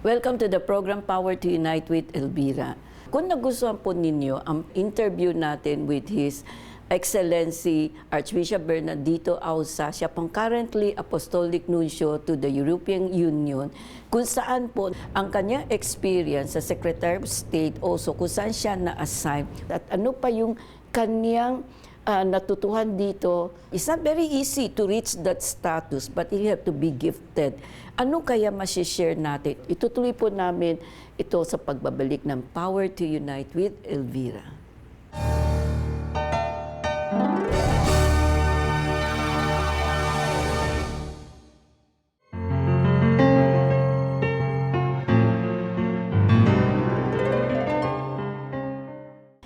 Welcome to the program Power to Unite with Elvira. Kung nagustuhan po ninyo ang interview natin with His Excellency Archbishop Bernardito Auza, siya pong currently Apostolic Nuncio to the European Union, kung saan po ang kanyang experience sa Secretary of State, also kung saan siya na-assign, at ano pa yung kanyang natutuhan dito. It's not very easy to reach that status, but you have to be gifted. Ano kaya masishare natin? Itutuloy po namin ito sa pagbabalik ng Power to Unite with Elvira.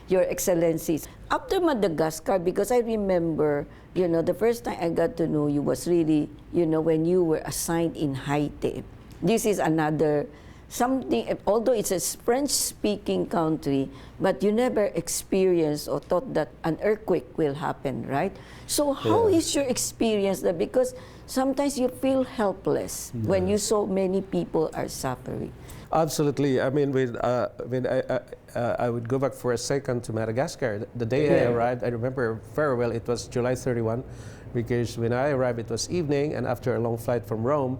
Your Excellencies, after Madagascar, because I remember, the first time I got to know you was really, when you were assigned in Haiti. This is another something, although it's a French-speaking country, but you never experienced or thought that an earthquake will happen, right? So how is your experience there? Because sometimes you feel helpless when you so many people are suffering. Absolutely. I mean, I would go back for a second to Madagascar. The day I arrived, I remember very well, it was July 31, because when I arrived, it was evening, and after a long flight from Rome,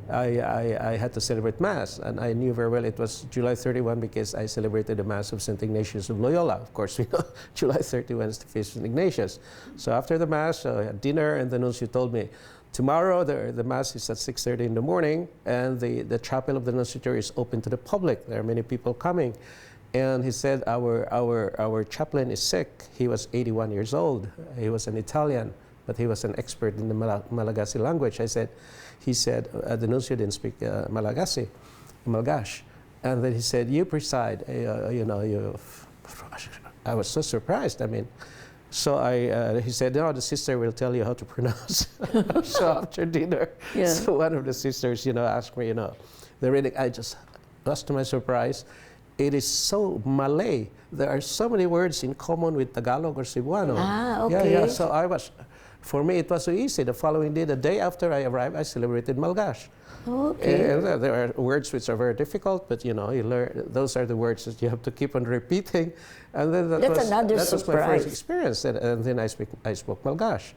I had to celebrate Mass, and I knew very well it was July 31 because I celebrated the Mass of St. Ignatius of Loyola. Of course, we know July 31 is the feast of St. Ignatius. So after the Mass, I had dinner, and the Nuncio told me, tomorrow the Mass is at 6:30 in the morning, and the chapel of the Nunciature is open to the public. There are many people coming. And he said, our chaplain is sick. He was 81 years old. He was an Italian, but he was an expert in the Malagasy language. He said, the Nuncio didn't speak Malgash. And then he said, you preside, I was so surprised. I mean, so he said, no, the sister will tell you how to pronounce. So after dinner, so one of the sisters, asked me, the reading, I just, lost to my surprise, it is so Malay. There are so many words in common with Tagalog or Cebuano. Ah, okay. Yeah. So for me, it was so easy. The following day, the day after I arrived, I celebrated Malgash. Okay. And there are words which are very difficult, but you learn. Those are the words that you have to keep on repeating. And then that was my first experience. And then I spoke Malgash,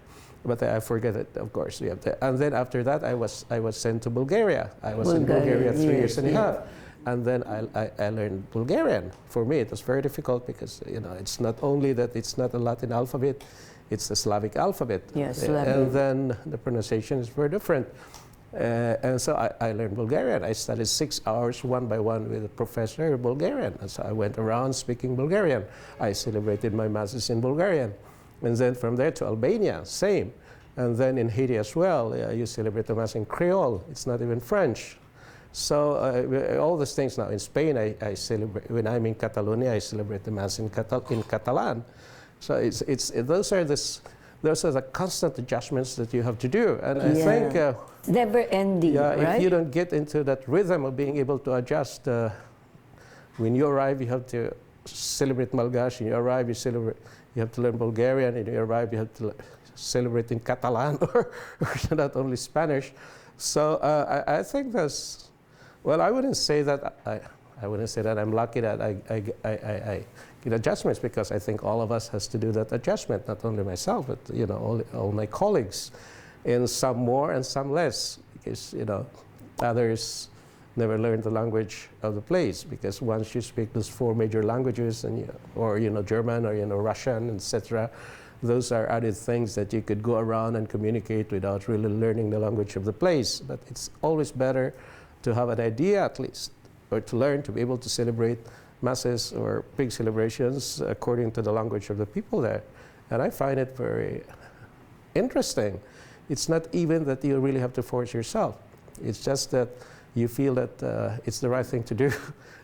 but I forget it, of course. And then after that, I was sent to Bulgaria. I was in Bulgaria 3 years and a half. And then I learned Bulgarian. For me, it was very difficult because, it's not only that it's not a Latin alphabet, it's a Slavic alphabet. Yes, and then the pronunciation is very different. And so I learned Bulgarian. I studied 6 hours one by one with a professor of Bulgarian. And so I went around speaking Bulgarian. I celebrated my Masses in Bulgarian. And then from there to Albania, same. And then in Haiti as well, you celebrate the Mass in Creole. It's not even French. So all these things now. In Spain, I celebrate, when I'm in Catalonia, I celebrate the Mass in Catalan. So those are the constant adjustments that you have to do. And I think it's never ending, right? If you don't get into that rhythm of being able to adjust, when you arrive, you have to celebrate Malgash. When you arrive, you have to learn Bulgarian. And you arrive, you have to celebrate in Catalan or not only Spanish. So I think that's. Well, I wouldn't say that I'm lucky that I get adjustments, because I think all of us has to do that adjustment, not only myself, but all my colleagues, and some more and some less, because others never learn the language of the place, because once you speak those 4 major languages, and or German or Russian, etc., those are added things that you could go around and communicate without really learning the language of the place. But it's always better to have an idea, at least, or to learn to be able to celebrate Masses or big celebrations according to the language of the people there. And I find it very interesting. It's not even that you really have to force yourself. It's just that you feel that it's the right thing to do,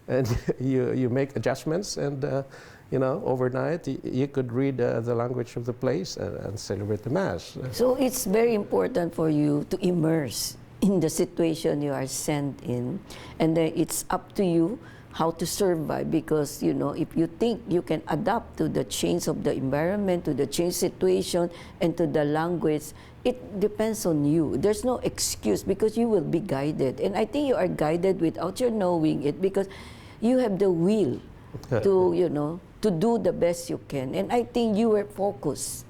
and you make adjustments, and overnight you could read the language of the place and celebrate the Mass. So it's very important for you to immerse in the situation you are sent in, and then it's up to you how to survive, because if you think you can adapt to the change of the environment, to the change situation, and to the language, it depends on you. There's no excuse, because you will be guided, and I think you are guided without your knowing it, because you have the will to to do the best you can. And I think you were focused.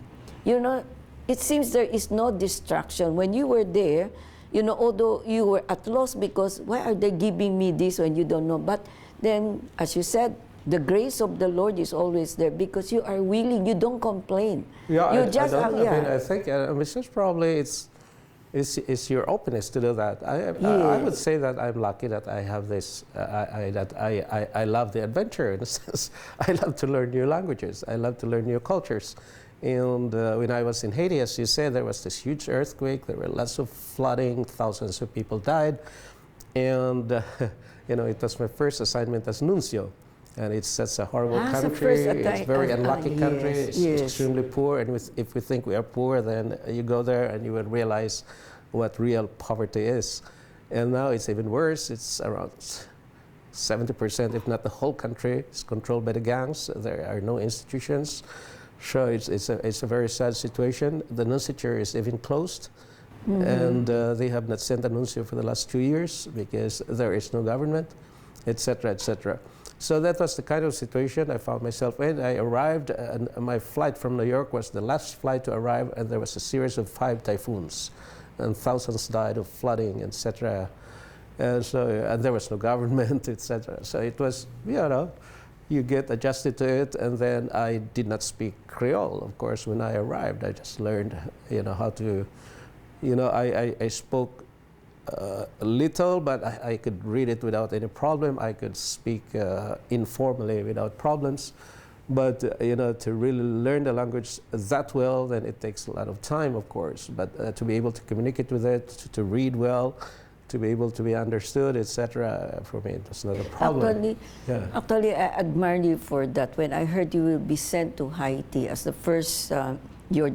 It seems there is no distraction when you were there. Although you were at loss because why are they giving me this when you don't know? But then, as you said, the grace of the Lord is always there, because you are willing. You don't complain. Yeah, you I just don't, yeah. I mean, I think it's just probably it's your openness to do that. I would say that I'm lucky that I have this. I love the adventure, in a sense. I love to learn new languages. I love to learn new cultures. And when I was in Haiti, as you said, there was this huge earthquake. There were lots of flooding. Thousands of people died. And it was my first assignment as Nuncio. And it's such a horrible country. It's a very unlucky country. It's extremely poor. And if we think we are poor, then you go there and you will realize what real poverty is. And now it's even worse. It's around 70%, if not the whole country, is controlled by the gangs. There are no institutions. So it's a very sad situation. The nunciature is even closed. And they have not sent a nuncio for the last 2 years because there is no government, etc., etc. So that was the kind of situation I found myself in. I arrived, and my flight from New York was the last flight to arrive, and there was a series of 5 typhoons, and thousands died of flooding, etc. And there was no government, etc. So it was, you get adjusted to it, and then I did not speak Creole, of course, when I arrived. I just learned, how to, I spoke a little, but I could read it without any problem. I could speak informally without problems. But, to really learn the language that well, then it takes a lot of time, of course. But to be able to communicate with it, to read well, to be able to be understood, etc., for me, it was not a problem. Actually, I admire you for that. When I heard you will be sent to Haiti as the first, your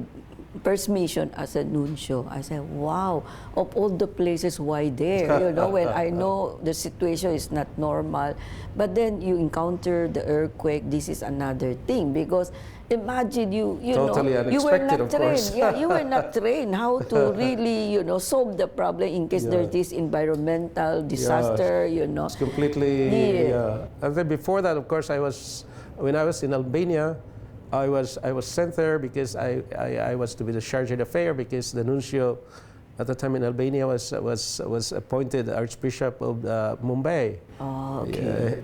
first mission as a nuncio, I said, wow, of all the places, why there? When I know the situation is not normal. But then you encounter the earthquake, this is another thing, because imagine you totally you were not of trained. course. You were not trained how to really, solve the problem in case there's this environmental disaster, It's completely, And then before that, of course, when I was in Albania, I was sent there because I was to be the charge d'affaires, because the nuncio at the time in Albania was appointed Archbishop of Mumbai,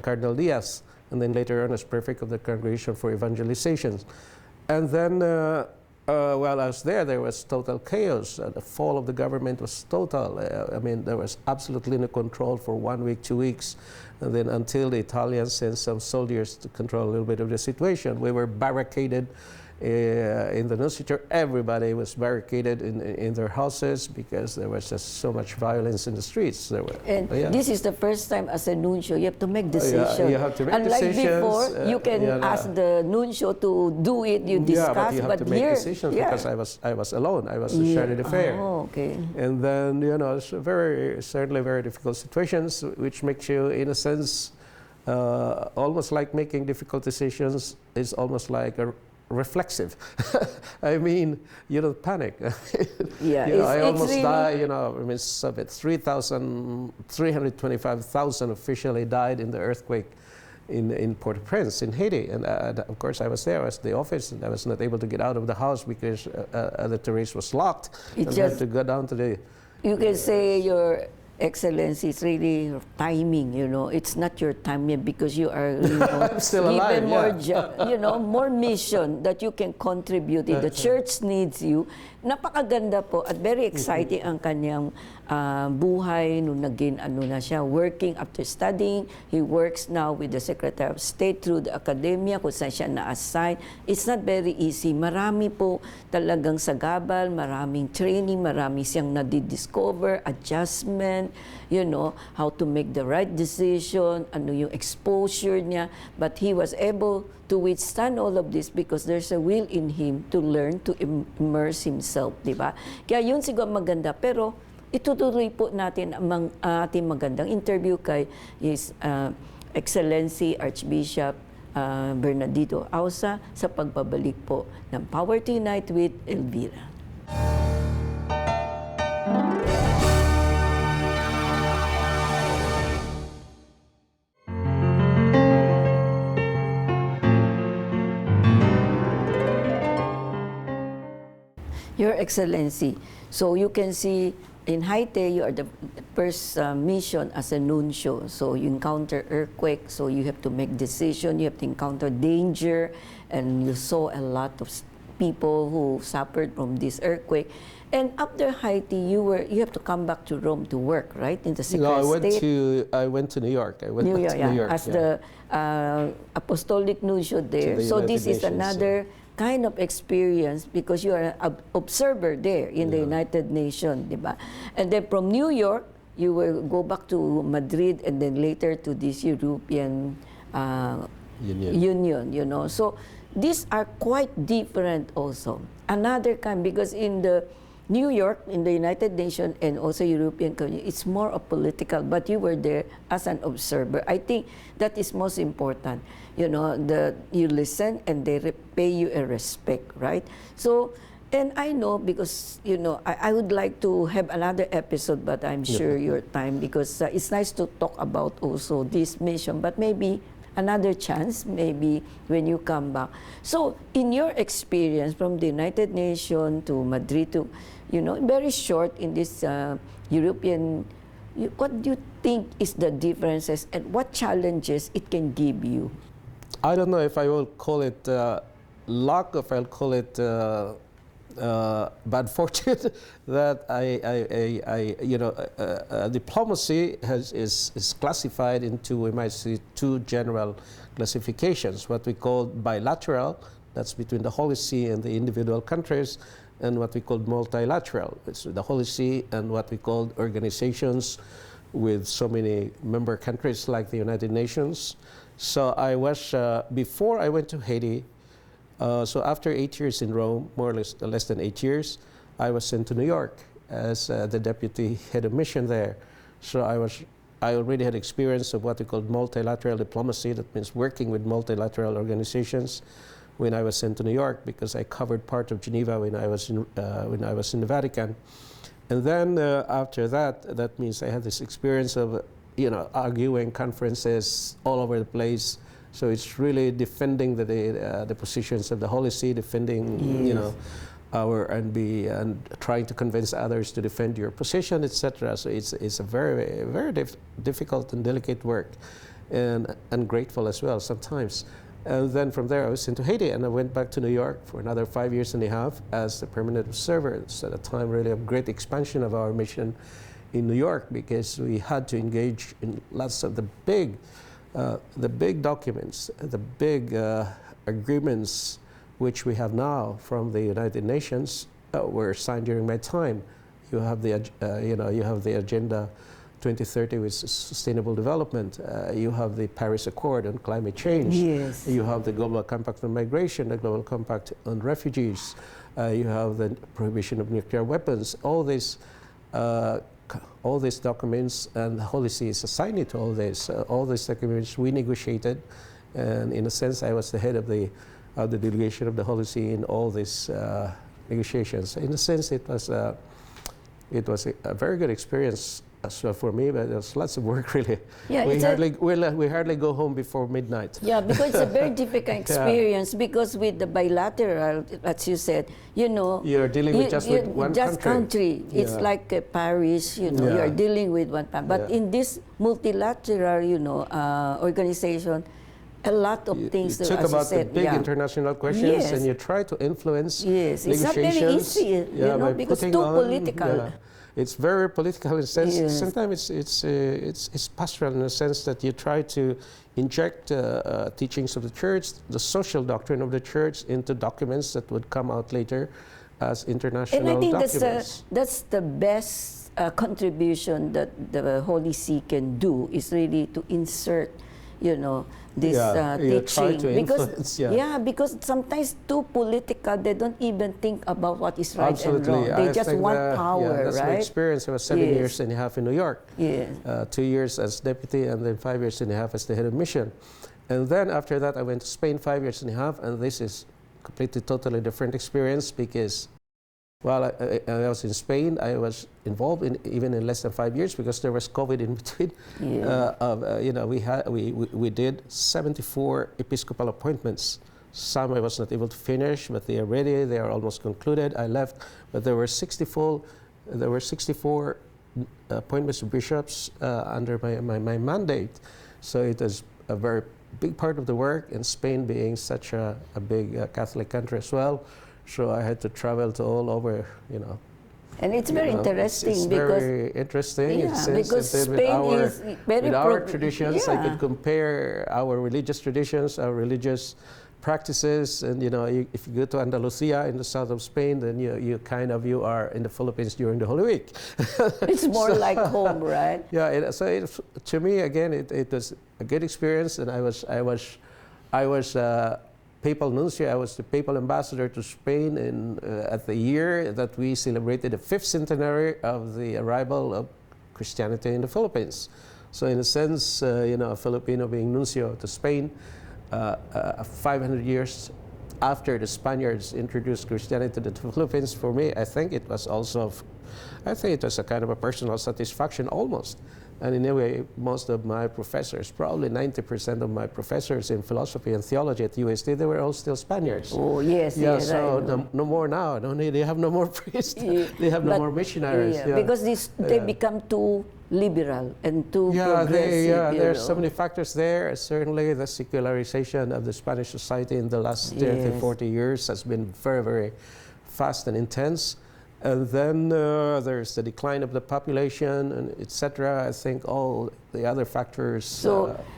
Cardinal Diaz, and then later on as prefect of the Congregation for Evangelization. And then while I was there was total chaos. The fall of the government was total. There was absolutely no control for 1 week, 2 weeks. And then until the Italians sent some soldiers to control a little bit of the situation, we were barricaded in the nunciature. Everybody was barricaded in their houses because there was just so much violence in the streets. This is the first time as a nuncio you have to make decisions. You have to make Unlike decisions. before, you can ask the nuncio to do it, you discuss. But you have to make decisions because I was alone. I was the charge d'affaires. And then, it's certainly very difficult situations, which makes you, in a sense, almost like making difficult decisions is almost like a reflexive. You don't panic. I almost really died, 325,000 officially died in the earthquake in Port-au-Prince, in Haiti. And of course, I was there. I was at the office, and I was not able to get out of the house because the terrace was locked. I had to go down to the... You can say your Excellency, it's really timing, It's not your time yet because you are, still alive, more, more mission that you can contribute. The church needs you. Napakaganda po at very exciting ang kanyang buhay nung naging na siya, working after studying. He works now with the Secretary of State through the academia kung saan siya na-assign. It's not very easy. Marami po talagang sagabal, maraming training, marami siyang nadidiscover, adjustment, how to make the right decision, ano yung exposure niya. But he was able to withstand all of this because there's a will in him to learn, to immerse himself, di ba? Kaya yun siguro maganda. Pero itutuloy po natin ang ating magandang interview kay Excellency Archbishop Bernardito Auza sa pagbabalik po ng Power to Unite with Elvira. Your Excellency, so you can see in Haiti, you are the first mission as a nuncio. So you encounter earthquake, so you have to make decision, you have to encounter danger, and you saw a lot of people who suffered from this earthquake. And after Haiti, you have to come back to Rome to work, right? In the Secretary No, State. I went to New York. I went New back York, to New York as the Apostolic Nuncio there. the So this United is Nations, another kind of experience because you are an observer there in the United Nations, di ba? And then from New York, you will go back to Madrid and then later to this European Union, you know. So these are quite different also. Another kind, because in the New York, in the United Nations and also European Community, it's more of political, but you were there as an observer. I think that is most important. You know, you listen and they pay you a respect, right? So, and I know because, you know, I would like to have another episode, but I'm sure your time, because it's nice to talk about also this mission, but maybe another chance, maybe when you come back. So, in your experience from the United Nations to Madrid to, you know, very short in this European, what do you think is the differences and what challenges it can give you? I don't know if I will call it luck, or if I'll call it bad fortune. That diplomacy is classified into, we might say, two general classifications: what we call bilateral, that's between the Holy See and the individual countries, and what we call multilateral, it's the Holy See and what we call organizations with so many member countries like the United Nations. So I was, before I went to Haiti, so after 8 years in Rome, more or less than 8 years, I was sent to New York as the deputy head of mission there. So I already had experience of what we call multilateral diplomacy, that means working with multilateral organizations, when I was sent to New York, because I covered part of Geneva when I was in the Vatican. And then after that, that means I had this experience of, you know, arguing conferences all over the place. So it's really defending the positions of the Holy See, defending, you know, and trying to convince others to defend your position, etc. So it's a very, very difficult and delicate work, and grateful as well sometimes. And then from there I was sent to Haiti, and I went back to New York for another 5 years and a half as the permanent observer. It's at a time really of great expansion of our mission in New York, because we had to engage in lots of the big documents, the big agreements which we have now from the United Nations were signed during my time. You have the Agenda 2030 with Sustainable Development. You have the Paris Accord on climate change. Yes. You have the Global Compact on Migration, the Global Compact on Refugees. You have the prohibition of nuclear weapons. All these documents, and the Holy See is assigned to all these documents we negotiated, and in a sense I was the head of the delegation of the Holy See in all these negotiations. In a sense it was a very good experience as well for me, but there's lots of work really. Yeah, we hardly go home before midnight. Yeah, because it's a very difficult experience, because with the bilateral, as you said, you know, you're dealing with just one country. It's like Paris, you know, you are dealing with one country. But in this multilateral, you know, organization, a lot of things. You talk about the big international questions, and you try to influence negotiations. It's not very easy, you know, because too political. Yeah. It's very political in a sense. Yes. Sometimes it's pastoral in a sense that you try to inject teachings of the church, the social doctrine of the church, into documents that would come out later as international documents. And I think that's the best contribution that the Holy See can do, is really to insert, this you try teaching. to influence, yeah. Because sometimes too political, they don't even think about what is right Absolutely. and wrong. They I just think want power, that's right? my experience. I was 7 years and a half in New York. Yes. 2 years as deputy and then 5 years and a half as the head of mission. And then after that, I went to Spain 5 years and a half, and this is completely, totally different experience because while I was in Spain, I was involved even in less than 5 years because there was COVID in between. Yeah. We did 74 episcopal appointments. Some I was not able to finish, but they are ready. They are almost concluded. I left, but there were 64 appointments of bishops under my mandate. So it was a very big part of the work, in Spain being such a big Catholic country as well. So I had to travel to all over, And it's very interesting it's because very interesting. Yeah, because Spain is very with our traditions. I Yeah. could compare our religious traditions, our religious practices, and if you go to Andalusia in the south of Spain, then you are in the Philippines during the Holy Week. It's more like home, right? Yeah. To me again, it was a good experience, and I was papal nuncio. I was the papal ambassador to Spain at the year that we celebrated the 5th centenary of the arrival of Christianity in the Philippines. So in a sense, a Filipino being nuncio to Spain, 500 years after the Spaniards introduced Christianity to the Philippines, for me, I think it was a kind of a personal satisfaction almost. And in a way, most of my professors, probably 90% of my professors in philosophy and theology at UST, they were all still Spaniards. Oh, yes. Yeah, yes, so no more now. They have no more priests. They have no more missionaries. Yeah, because they become too liberal and too progressive. There are so many factors there. Certainly, the secularization of the Spanish society in the last 30, 40 years has been very, very fast and intense. And then there's the decline of the population, and etc. I think all the other factors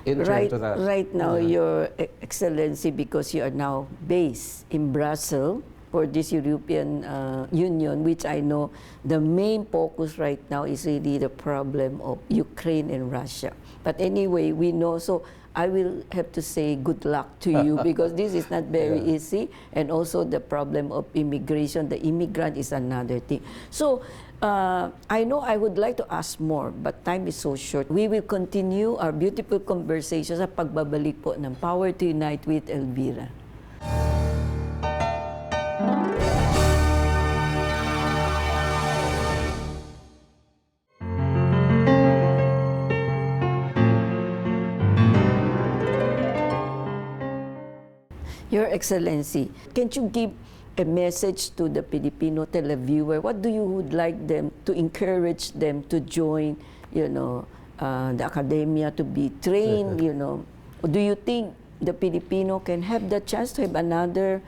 enter into that. Right now, Your Excellency, because you are now based in Brussels for this European Union, which I know the main focus right now is really the problem of Ukraine and Russia. But anyway, we know, so I will have to say good luck to you because this is not very easy, and also the problem of immigration, the immigrant is another thing. So I know I would like to ask more, but time is so short. We will continue our beautiful conversation sa pagbabalik po ng Power to Unite with Elvira. Your Excellency, can you give a message to the Filipino televiewer? What do you would like them to encourage them to join, the academia, to be trained, Do you think the Filipino can have the chance to have another,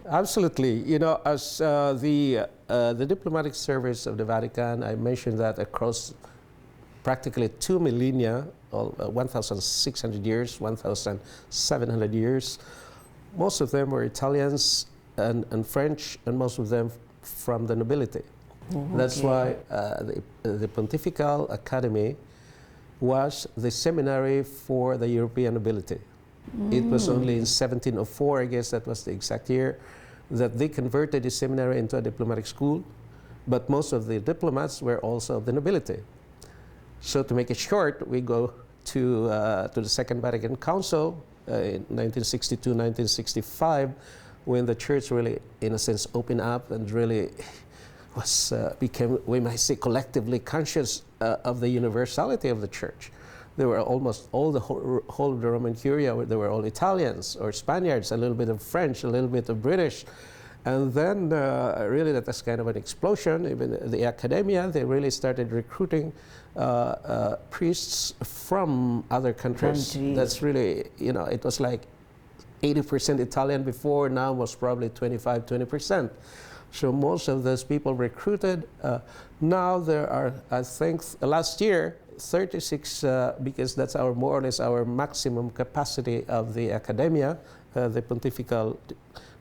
Absolutely. As the diplomatic service of the Vatican, I mentioned that across practically 2 millennia, 1,600 years, 1,700 years, most of them were Italians and French, and most of them from the nobility. That's why the Pontifical Academy was the seminary for the European nobility. It was only in 1704, I guess that was the exact year, that they converted the seminary into a diplomatic school, but most of the diplomats were also of the nobility. So to make it short, we go to the Second Vatican Council, in 1962, 1965, when the church really, in a sense, opened up and really became, we might say, collectively conscious of the universality of the church. There were almost all the whole of the Roman Curia, they were all Italians or Spaniards, a little bit of French, a little bit of British. And then really that was kind of an explosion. Even the academia, they really started recruiting priests from other countries. That's really, it was like 80% Italian before, now was probably 20%. So most of those people recruited. Now there are, I think, last year, 36, because that's more or less our maximum capacity of the academia. The Pontifical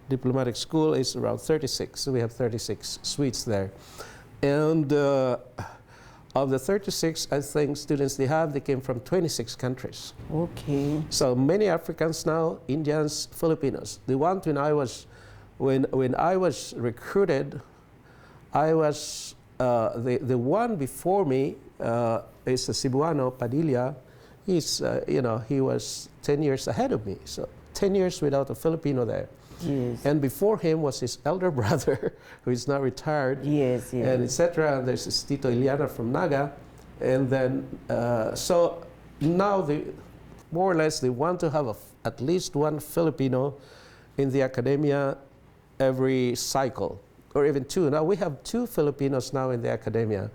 Diplomatic School is around 36, so we have 36 suites there. And Of the 36, I think, students they came from 26 countries. Okay. So many Africans now, Indians, Filipinos. The one when I was recruited, I was the one before me is a Cebuano, Padilla. He's he was 10 years ahead of me. So 10 years without a Filipino there. Yes. And before him was his elder brother, who is now retired. Yes, yes. And etc. And there's this Tito Iliana from Naga. And then, so now more or less they want to have at least one Filipino in the academia every cycle, or even two. Now we have 2 Filipinos now in the academia,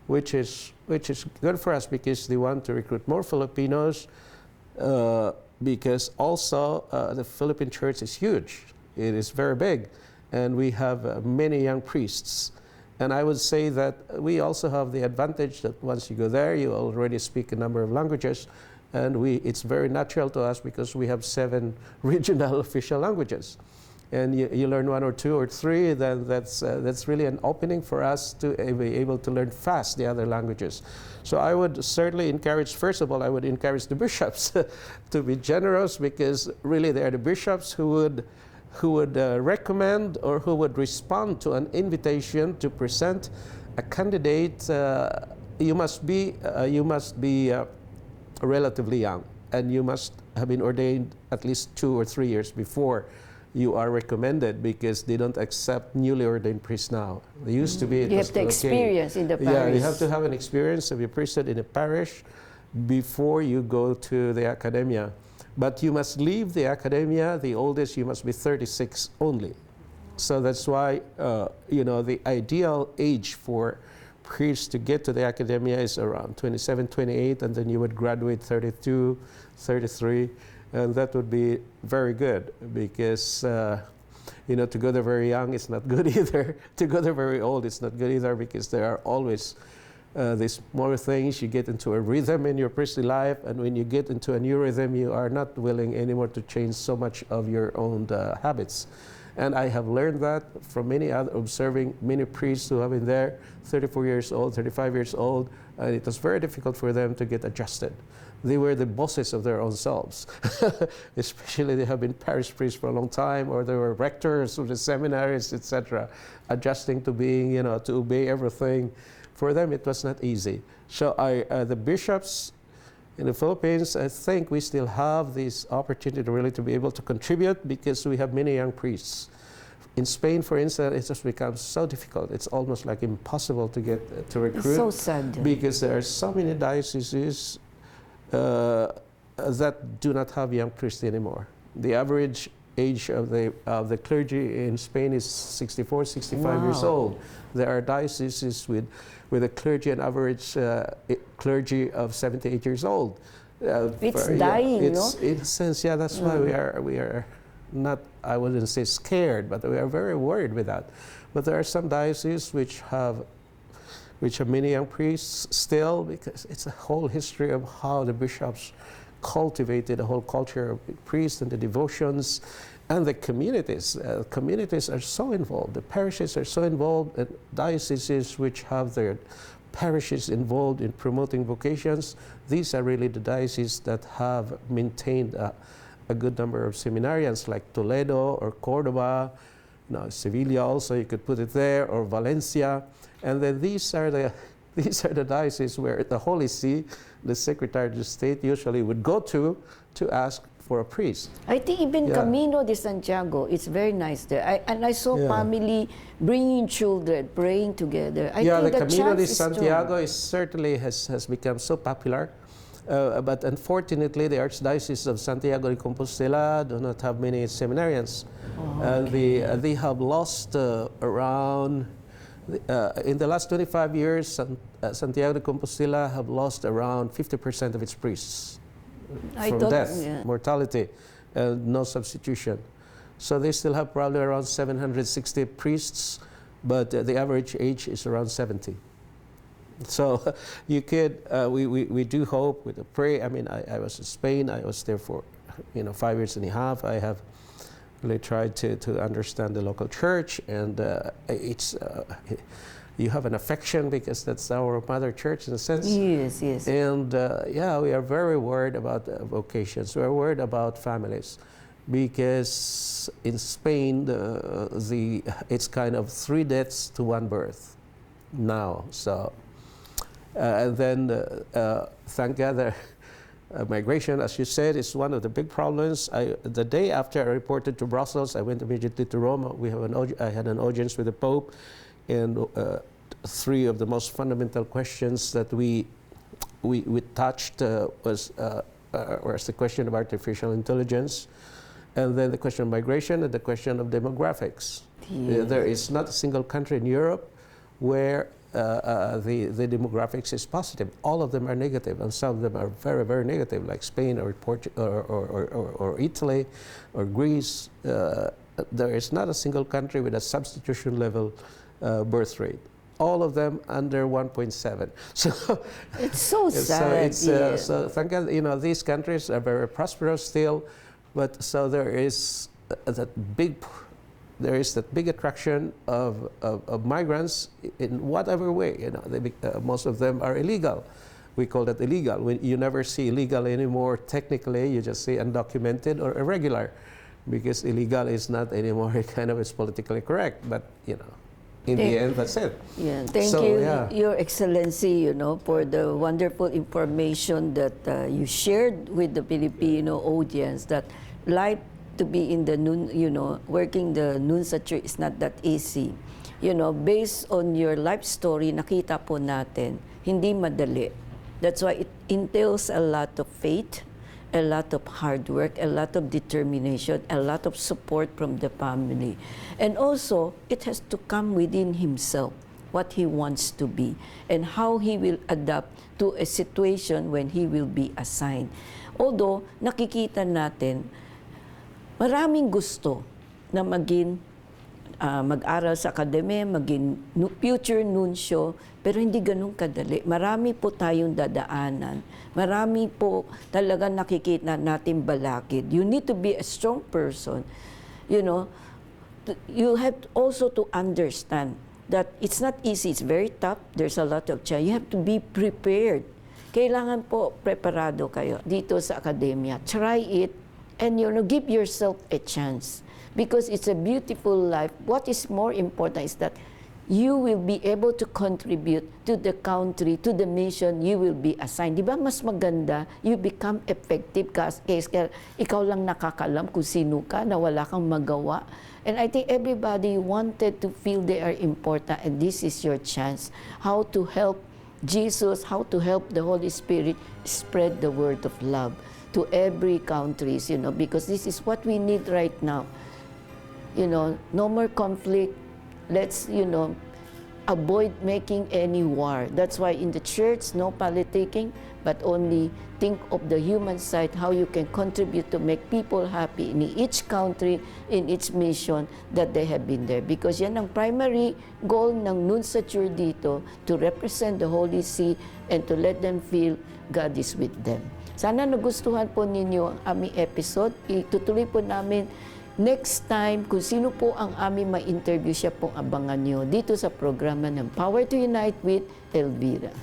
which is good for us because they want to recruit more Filipinos, because also the Philippine church is huge. It is very big, and we have many young priests. And I would say that we also have the advantage that once you go there, you already speak a number of languages, and it's very natural to us because we have 7 regional official languages. And you learn 1 or 2 or 3, then that's really an opening for us to be able to learn fast the other languages. So I would certainly encourage, first of all, I would encourage the bishops to be generous, because really they are the bishops who would recommend or who would respond to an invitation to present a candidate. You must be relatively young, and you must have been ordained at least 2 or 3 years before you are recommended, because they don't accept newly ordained priests now. They used to be. You have to experience in the parish. Yeah, you have to have an experience of your priesthood in a parish before you go to the academia. But you must leave the academia, the oldest you must be 36 only. So that's why, the ideal age for priests to get to the academia is around 27, 28, and then you would graduate 32, 33. And that would be very good, because to go there very young is not good either. To go there very old is not good either, because there are always these more things. You get into a rhythm in your priestly life, and when you get into a new rhythm, you are not willing anymore to change so much of your own habits. And I have learned that from observing many priests who have been there 34 years old, 35 years old, and it was very difficult for them to get adjusted. They were the bosses of their own selves. Especially they have been parish priests for a long time, or they were rectors of the seminaries, etc. Adjusting to being, to obey everything. For them, it was not easy. So the bishops in the Philippines, I think we still have this opportunity really to be able to contribute, because we have many young priests. In Spain, for instance, it just becomes so difficult. It's almost like impossible to get to recruit. It's so sad. Because there are so many dioceses that do not have young priests anymore. The average age of the clergy in Spain is 64, 65 years old. There are dioceses with a clergy, an average clergy of 78 years old. It's dying, no? In a sense, yeah, that's why we are not, I wouldn't say scared, but we are very worried with that. But there are some dioceses which have many young priests still, because it's a whole history of how the bishops cultivated a whole culture of priests and the devotions, and the communities. Communities are so involved. The parishes are so involved, and dioceses which have their parishes involved in promoting vocations. These are really the dioceses that have maintained a good number of seminarians, like Toledo or Cordoba, Sevilla also, you could put it there, or Valencia. And then these are the dioceses where the Holy See, the Secretary of State, usually would go to ask for a priest. I think even Camino de Santiago, it's very nice there. I saw family bringing children, praying together. I think the Camino de chance Santiago certainly has become so popular. But unfortunately, the Archdiocese of Santiago de Compostela do not have many seminarians. And they have lost around, in the last 25 years, Santiago de Compostela have lost around 50% of its priests from death, mortality, no substitution. So they still have probably around 760 priests, but the average age is around 70. So you could, we do hope with the prayer. I mean, I was in Spain. I was there for 5 years and a half. I have really tried to understand the local church, and you have an affection because that's our mother church in a sense. Yes, yes. And yeah, we are very worried about vocations. We're worried about families because in Spain, it's kind of 3 deaths to 1 birth now. So, and then thank God, migration, as you said, is one of the big problems. The day after I reported to Brussels, I went immediately to Rome. I had an audience with the Pope, and 3 of the most fundamental questions that we touched was the question of artificial intelligence, and then the question of migration, and the question of demographics. Yes. There is not a single country in Europe where the demographics is positive. All of them are negative, and some of them are very, very negative, like Spain or or Italy or Greece. There is not a single country with a substitution level birth rate. All of them under 1.7. So It's so sad. so thank God, these countries are very prosperous still, but so there is that big attraction of migrants in whatever way. Most of them are illegal. We call that illegal. You never see illegal anymore technically. You just see undocumented or irregular, because illegal is not anymore kind of is politically correct. But in the end, that's it. Yeah, thank So, you, yeah. Your Excellency, for the wonderful information that you shared with the Filipino audience, that life to be in the working the Nuncio Church is not that easy. Based on your life story, nakita po natin, hindi madali. That's why it entails a lot of faith, a lot of hard work, a lot of determination, a lot of support from the family. And also, it has to come within himself, what he wants to be, and how he will adapt to a situation when he will be assigned. Although, nakikita natin, maraming gusto na mag-aral sa akademya, maging future nuncio, pero hindi ganun kadali. Marami po tayong dadaanan. Marami po talaga nakikita natin balakid. You need to be a strong person. You have also to understand that it's not easy. It's very tough. There's a lot of challenge. You have to be prepared. Kailangan po preparado kayo dito sa akademya. Try it. And give yourself a chance, because it's a beautiful life. What is more important is that you will be able to contribute to the country, to the mission you will be assigned. Di ba mas maganda, you become effective kasi ikaw lang nakakalam kung sino ka, na wala kang magawa. And I think everybody wanted to feel they are important, and this is your chance. How to help Jesus, how to help the Holy Spirit spread the word of love to every countries, because this is what we need right now. No more conflict. Let's, avoid making any war. That's why in the church, no politicking, but only think of the human side, how you can contribute to make people happy in each country, in each mission that they have been there. Because yan ang primary goal ng Nuncio dito, to represent the Holy See and to let them feel God is with them. Sana nagustuhan po ninyo ang aming episode. Itutuloy po namin next time kung sino po ang aming ma-interview, siya pong abangan nyo dito sa programa ng Power to Unite with Elvira.